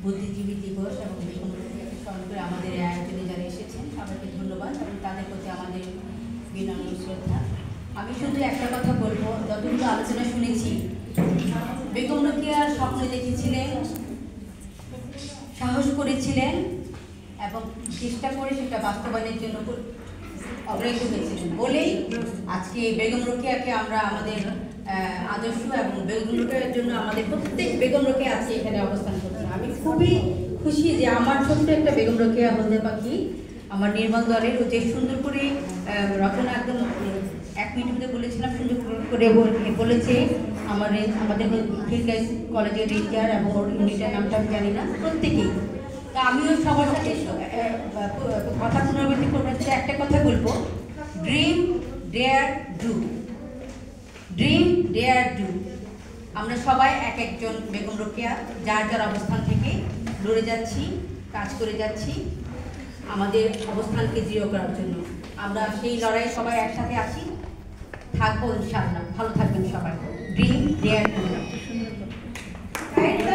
বুদ্ধিজীবী দিবস এবং বেগম রোকেয়াকে স্মরণ করে আমাদের এই আয়োজনে যারা এসেছেন সবাইকে ধন্যবাদ এবং তাদের প্রতি আমাদের বিনম্র শ্রদ্ধা। আমি শুধু একটা কথা বলবো, যতগুলো আলোচনা শুনেছি, বেগম রোকেয়া স্বপ্ন দেখেছিলেন, সাহস করেছিলেন এবং চেষ্টা করে সেটা বাস্তবায়নের জন্য অগ্রসর হয়েছিলেন বলেই আজকে বেগম রোকেয়াকে আমরা আমাদের আদর্শ এবং বেগম রোকেয়ার জন্য আমাদের প্রত্যেক বেগম রোকেয়া আজকে এখানে অবস্থান করছে। আমি খুবই খুশি যে আমার ছোট্ট একটা বেগম রোকেয়া হলদে পাখি আমার নির্মাণ দলের যে সুন্দর করে রচনা একদম 1 মিনিট মধ্যে বলেছিলাম, সুন্দর করে বলেছে আমাদের গাইস কলেজের টিচার এবং ওর ইউনিটের নামটা আমি জানি না, প্রত্যেকেই। তা আমিও সবার সাথে কথা পুনরাবৃত্তি করবো, একটা কথা বলবো, dream dare do, dream dare do. আমরা সবাই এক একজন বেগম রোকেয়া যার যার অবস্থান থেকে লড়ে যাচ্ছি, কাজ করে যাচ্ছি আমাদের অবস্থানকে দৃঢ় করার জন্য। আমরা সেই লড়াই সবাই একসাথে আছি, থাকবো ইনশাআল্লাহ। ভালো থাকবেন সবাই।